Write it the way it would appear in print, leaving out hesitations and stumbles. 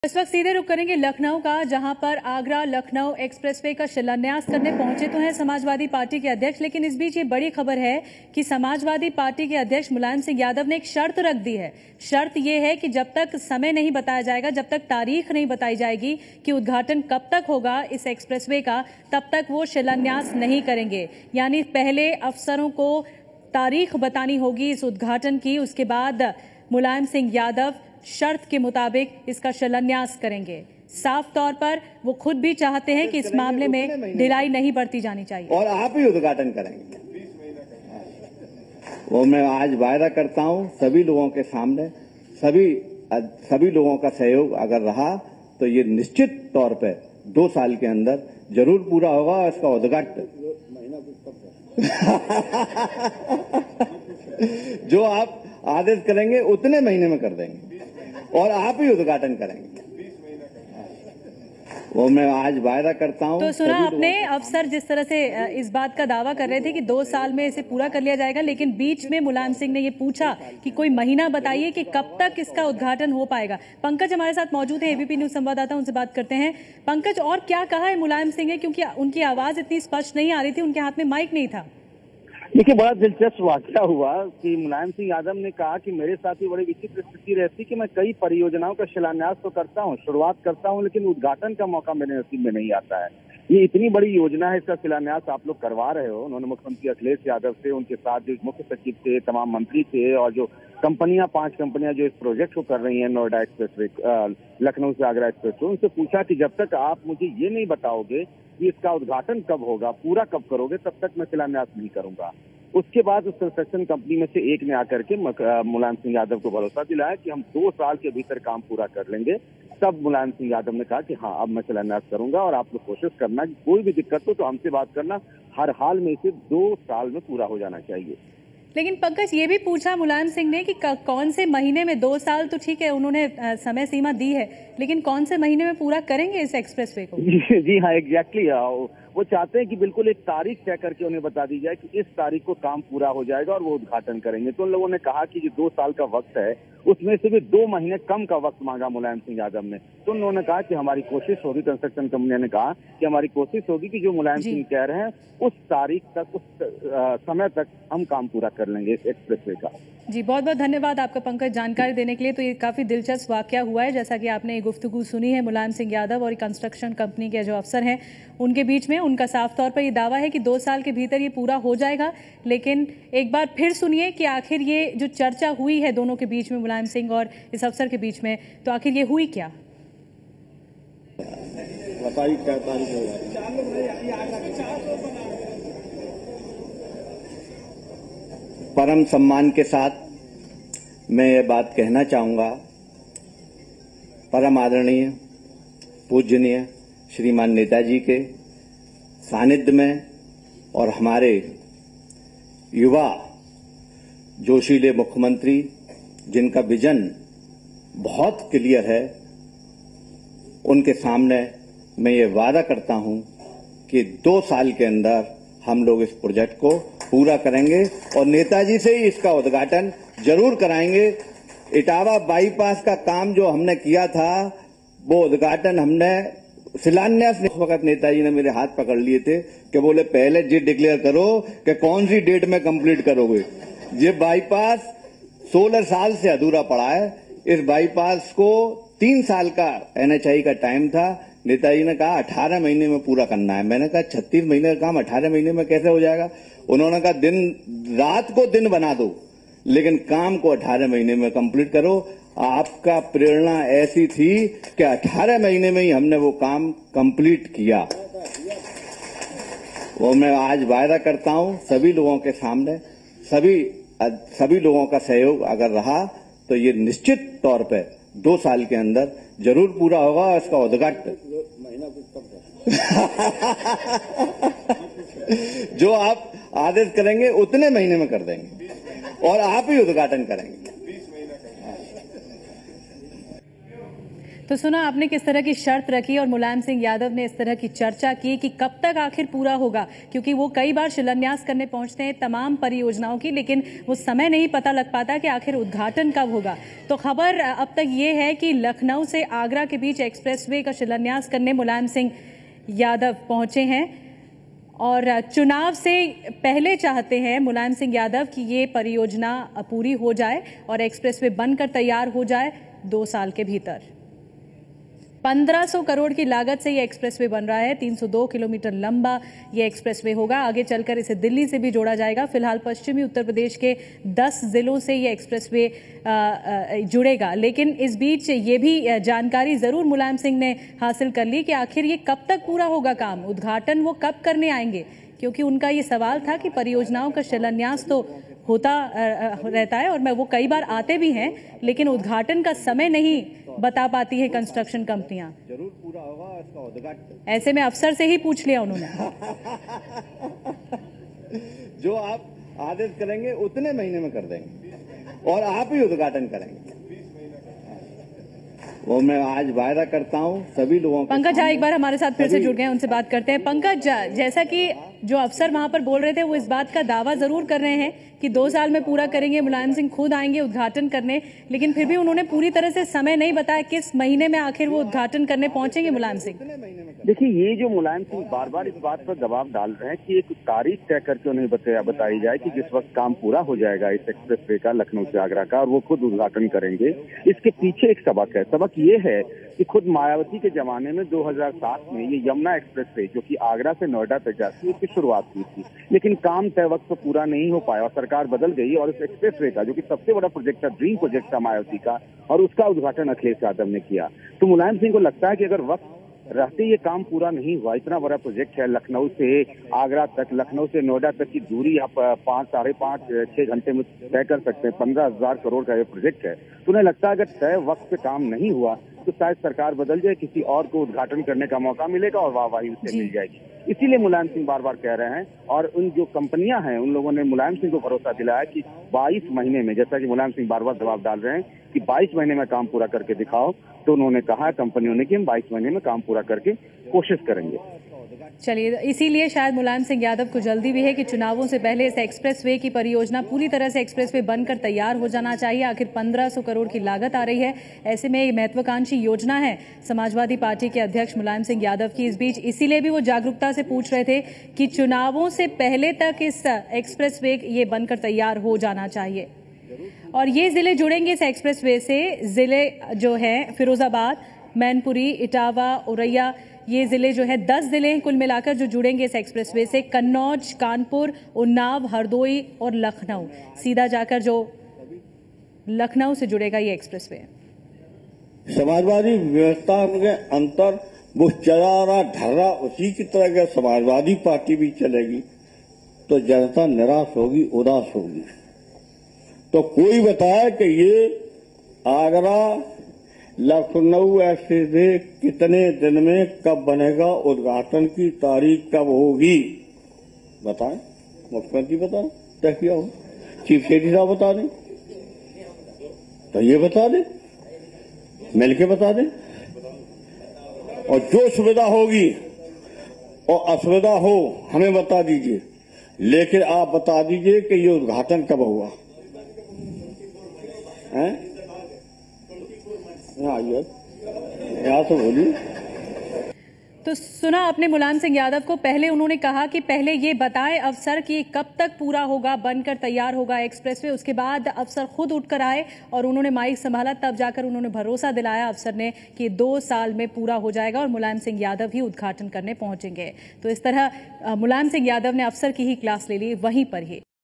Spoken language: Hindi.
इस वक्त सीधे रुख करेंगे लखनऊ का, जहां पर आगरा लखनऊ एक्सप्रेसवे का शिलान्यास करने पहुंचे तो हैं समाजवादी पार्टी के अध्यक्ष। लेकिन इस बीच ये बड़ी खबर है कि समाजवादी पार्टी के अध्यक्ष मुलायम सिंह यादव ने एक शर्त रख दी है। शर्त ये है कि जब तक समय नहीं बताया जाएगा, जब तक तारीख नहीं बताई जाएगी कि उद्घाटन कब तक होगा इस एक्सप्रेसवे का, तब तक वो शिलान्यास नहीं करेंगे। यानी पहले अफसरों को तारीख बतानी होगी इस उद्घाटन की, उसके बाद मुलायम सिंह यादव शर्त के मुताबिक इसका शिलान्यास करेंगे। साफ तौर पर वो खुद भी चाहते हैं कि इस मामले में ढिलाई नहीं बरती जानी चाहिए और आप ही उद्घाटन करेंगे। वो मैं आज वायदा करता हूं सभी लोगों के सामने, सभी लोगों का सहयोग अगर रहा तो ये निश्चित तौर पे 2 साल के अंदर जरूर पूरा होगा इसका उद्घाटन। जो आप आदेश करेंगे उतने महीने में कर देंगे और आप ही उद्घाटन करेंगे। वो मैं आज वायदा करता हूं। तो सुना आपने, अफसर जिस तरह से इस बात का दावा कर रहे थे कि 2 साल में इसे पूरा कर लिया जाएगा, लेकिन बीच में मुलायम सिंह ने ये पूछा कि कोई महीना बताइए कि कब तक इसका उद्घाटन हो पाएगा। पंकज हमारे साथ मौजूद है, एबीपी न्यूज संवाददाता, उनसे बात करते हैं। पंकज, और क्या कहा है मुलायम सिंह ने, क्योंकि उनकी आवाज इतनी स्पष्ट नहीं आ रही थी, उनके हाथ में माइक नहीं था। देखिए, बड़ा दिलचस्प वाकया हुआ कि मुलायम सिंह यादव ने कहा कि मेरे साथ ही बड़ी विचित्र स्थिति रहती कि मैं कई परियोजनाओं का शिलान्यास तो करता हूं, शुरुआत करता हूं, लेकिन उद्घाटन का मौका मेरे नसीब में नहीं आता है। ये इतनी बड़ी योजना है, इसका शिलान्यास आप लोग करवा रहे हो। उन्होंने मुख्यमंत्री अखिलेश यादव से, उनके साथ जो मुख्य सचिव थे, तमाम मंत्री थे और जो कंपनियां 5 कंपनियां जो इस प्रोजेक्ट को कर रही हैं, नोएडा एक्सप्रेसवे, लखनऊ से आगरा एक्सप्रेसवे, उनसे पूछा कि जब तक आप मुझे ये नहीं बताओगे कि इसका उद्घाटन कब होगा, पूरा कब करोगे, तब तक मैं शिलान्यास नहीं करूंगा। उसके बाद उस कंस्ट्रक्शन कंपनी में से एक ने आकर के मुलायम सिंह यादव को भरोसा दिलाया कि हम 2 साल के भीतर काम पूरा कर लेंगे। तब मुलायम सिंह यादव ने कहा कि हाँ, अब मैं शिलान्यास करूंगा और आप लोग कोशिश करना कि कोई भी दिक्कत हो तो हमसे बात करना, हर हाल में इसे 2 साल में पूरा हो जाना चाहिए। लेकिन पंकज, ये भी पूछा मुलायम सिंह ने कि कौन से महीने में, 2 साल तो ठीक है उन्होंने समय सीमा दी है, लेकिन कौन से महीने में पूरा करेंगे इस एक्सप्रेसवे को? जी हाँ, एग्जैक्टली। वो चाहते हैं कि बिल्कुल एक तारीख तय करके उन्हें बता दी जाए कि इस तारीख को काम पूरा हो जाएगा और वो उद्घाटन करेंगे। तो उन लोगों ने कहा कि जो 2 साल का वक्त है उसमें से भी 2 महीने कम का वक्त मांगा मुलायम सिंह यादव ने। तो उन्होंने कहा कि हमारी कोशिश होगी, कंस्ट्रक्शन कंपनी ने कहा कि हमारी कोशिश होगी कि जो मुलायम सिंह कह रहे हैं उस तारीख तक, उस समय तक हम काम पूरा कर लेंगे इस एक्सप्रेसवे का। जी, बहुत बहुत धन्यवाद आपका पंकज, जानकारी देने के लिए। तो ये काफी दिलचस्प वाकया हुआ है, जैसा कि आपने गुफ्तगू सुनी है मुलायम सिंह यादव और कंस्ट्रक्शन कंपनी के जो अफसर हैं उनके बीच में। उनका साफ तौर पर ये दावा है कि 2 साल के भीतर ये पूरा हो जाएगा। लेकिन एक बार फिर सुनिए कि आखिर ये जो चर्चा हुई है दोनों के बीच में, मुलायम सिंह और इस अफसर के बीच में, तो आखिर ये हुई क्या? बताइए क्या तारीख होगा। परम सम्मान के साथ मैं ये बात कहना चाहूंगा, परम आदरणीय पूजनीय श्रीमान नेताजी के सानिध्य में और हमारे युवा जोशीले मुख्यमंत्री जिनका विजन बहुत क्लियर है, उनके सामने मैं ये वादा करता हूं कि 2 साल के अंदर हम लोग इस प्रोजेक्ट को पूरा करेंगे और नेताजी से ही इसका उद्घाटन जरूर कराएंगे। इटावा बाईपास का काम जो हमने किया था, वो उद्घाटन हमने शिलान्यास, उस वक्त नेताजी ने मेरे हाथ पकड़ लिए थे कि बोले पहले ये डिक्लेयर करो कि कौन सी डेट में कंप्लीट करोगे। ये बाईपास 16 साल से अधूरा पड़ा है। इस बाईपास को 3 साल का NHAI का टाइम था। नेताजी ने कहा 18 महीने में पूरा करना है। मैंने कहा 36 महीने का काम 18 महीने में कैसे हो जाएगा? उन्होंने कहा रात को दिन बना दो, लेकिन काम को 18 महीने में कंप्लीट करो। आपका प्रेरणा ऐसी थी कि 18 महीने में ही हमने वो काम कंप्लीट किया। वो मैं आज वायदा करता हूं सभी लोगों के सामने, सभी लोगों का सहयोग अगर रहा तो ये निश्चित तौर पे 2 साल के अंदर जरूर पूरा होगा और इसका उद्घाटन। जो आप आदेश करेंगे उतने महीने में कर देंगे और आप ही उद्घाटन करेंगे। तो सुना आपने किस तरह की शर्त रखी और मुलायम सिंह यादव ने इस तरह की चर्चा की कि कब तक आखिर पूरा होगा, क्योंकि वो कई बार शिलान्यास करने पहुंचते हैं तमाम परियोजनाओं की, लेकिन वो समय नहीं पता लग पाता कि आखिर उद्घाटन कब होगा। तो खबर अब तक ये है कि लखनऊ से आगरा के बीच एक्सप्रेसवे का शिलान्यास करने मुलायम सिंह यादव पहुंचे हैं और चुनाव से पहले चाहते हैं मुलायम सिंह यादव कि ये परियोजना पूरी हो जाए और एक्सप्रेसवे बनकर तैयार हो जाए 2 साल के भीतर। 1500 करोड़ की लागत से ये एक्सप्रेसवे बन रहा है। 302 किलोमीटर लंबा ये एक्सप्रेसवे होगा। आगे चलकर इसे दिल्ली से भी जोड़ा जाएगा। फिलहाल पश्चिमी उत्तर प्रदेश के 10 जिलों से ये एक्सप्रेसवे जुड़ेगा, लेकिन इस बीच ये भी जानकारी जरूर मुलायम सिंह ने हासिल कर ली कि आखिर ये कब तक पूरा होगा काम, उद्घाटन वो कब करने आएंगे, क्योंकि उनका ये सवाल था कि परियोजनाओं का शिलान्यास तो होता रहता है और वो कई बार आते भी हैं, लेकिन उद्घाटन का समय नहीं बता पाती है कंस्ट्रक्शन कंपनियां। जरूर पूरा होगा इसका उद्घाटन। ऐसे में अफसर से ही पूछ लिया उन्होंने। जो आप आदेश करेंगे उतने महीने में कर देंगे और आप ही उद्घाटन करेंगे, वो मैं आज वायदा करता हूं सभी लोगों को। पंकज एक बार हमारे साथ फिर से जुड़ गए हैं, उनसे बात करते हैं। पंकज, जैसा कि जो अफसर वहां पर बोल रहे थे वो इस बात का दावा जरूर कर रहे हैं कि 2 साल में पूरा करेंगे, मुलायम सिंह खुद आएंगे उद्घाटन करने, लेकिन फिर भी उन्होंने पूरी तरह से समय नहीं बताया किस महीने में आखिर वो उद्घाटन करने पहुंचेंगे मुलायम सिंह। देखिए, ये जो मुलायम सिंह बार बार इस बात पर दबाव डाल रहे हैं कि एक तारीख तय करके उन्हें बताई जाए कि किस वक्त काम पूरा हो जाएगा इस एक्सप्रेसवे का, लखनऊ से आगरा का, और वो खुद उद्घाटन करेंगे। इसके पीछे एक सबक है। सबक ये है कि खुद मायावती के जमाने में 2007 में ये यमुना एक्सप्रेसवे जो कि आगरा से नोएडा तक जाती है, उसकी शुरुआत हुई थी, लेकिन काम तय वक्त पर पूरा नहीं हो पाया और सरकार बदल गई और इस एक्सप्रेसवे का, जो कि सबसे बड़ा प्रोजेक्ट था, ड्रीम प्रोजेक्ट था मायावती का, और उसका उद्घाटन अखिलेश यादव ने किया। तो मुलायम सिंह को लगता है कि अगर वक्त रहते ये काम पूरा नहीं हुआ, इतना बड़ा प्रोजेक्ट है, लखनऊ से आगरा तक, लखनऊ से नोएडा तक की दूरी आप 5, साढ़े 5, 6 घंटे में तय कर सकते हैं। 15,000 करोड़ का ये प्रोजेक्ट है। तो उन्हें लगता है अगर तय वक्त पे काम नहीं हुआ तो शायद सरकार बदल जाए, किसी और को उद्घाटन करने का मौका मिलेगा और वाहवाही उससे मिल जाएगी। इसीलिए मुलायम सिंह बार बार कह रहे हैं, और उन जो कंपनियां हैं उन लोगों ने मुलायम सिंह को भरोसा दिलाया कि 22 महीने में, जैसा कि मुलायम सिंह बार बार दबाव डाल रहे हैं कि 22 महीने में काम पूरा करके दिखाओ, तो उन्होंने कहा कंपनियों ने कि हम 22 महीने में काम पूरा करके कोशिश करेंगे। चलिए, इसीलिए शायद मुलायम सिंह यादव को जल्दी भी है कि चुनावों से पहले इस एक्सप्रेसवे की परियोजना पूरी तरह से एक्सप्रेसवे बनकर तैयार हो जाना चाहिए। आखिर 1500 करोड़ की लागत आ रही है, ऐसे में महत्वाकांक्षी योजना है समाजवादी पार्टी के अध्यक्ष मुलायम सिंह यादव की। इस बीच इसीलिए भी वो जागरूकता से पूछ रहे थे कि चुनावों से पहले तक इस एक्सप्रेसवे ये बनकर तैयार हो जाना चाहिए। और ये जिले जुड़ेंगे इस एक्सप्रेसवे से, जिले जो है फिरोजाबाद, मैनपुरी, इटावा, औरैया, ये जिले जो है 10 जिले हैं कुल मिलाकर जो जुड़ेंगे इस एक्सप्रेसवे से। कन्नौज, कानपुर, उन्नाव, हरदोई और लखनऊ, सीधा जाकर जो लखनऊ से जुड़ेगा ये एक्सप्रेसवे। समाजवादी व्यवस्था के अंतर वो चला रहा ढर्रा उसी की तरह का समाजवादी पार्टी भी चलेगी तो जनता निराश होगी, उदास होगी। तो कोई बताए कि ये आगरा लखनऊ एक्सप्रेसवे कितने दिन में कब बनेगा, उद्घाटन की तारीख कब होगी, बताएं। मुख्यमंत्री बताएं, तय किया हो, चीफ सेक्रेटरी साहब बता दें, तो ये बता दें, मिलके बता दें। और जो सुविधा होगी और असुविधा हो हमें बता दीजिए, लेकिन आप बता दीजिए कि ये उद्घाटन कब हुआ है। यहाँ तो बोलिए। तो सुना आपने मुलायम सिंह यादव को, पहले उन्होंने कहा कि पहले ये बताएं अफसर कि कब तक पूरा होगा, बनकर तैयार होगा एक्सप्रेसवे। उसके बाद अफसर खुद उठकर आए और उन्होंने माइक संभाला, तब जाकर उन्होंने भरोसा दिलाया अफसर ने कि 2 साल में पूरा हो जाएगा और मुलायम सिंह यादव ही उद्घाटन करने पहुंचेंगे। तो इस तरह मुलायम सिंह यादव ने अफसर की ही क्लास ले ली वहीं पर ही।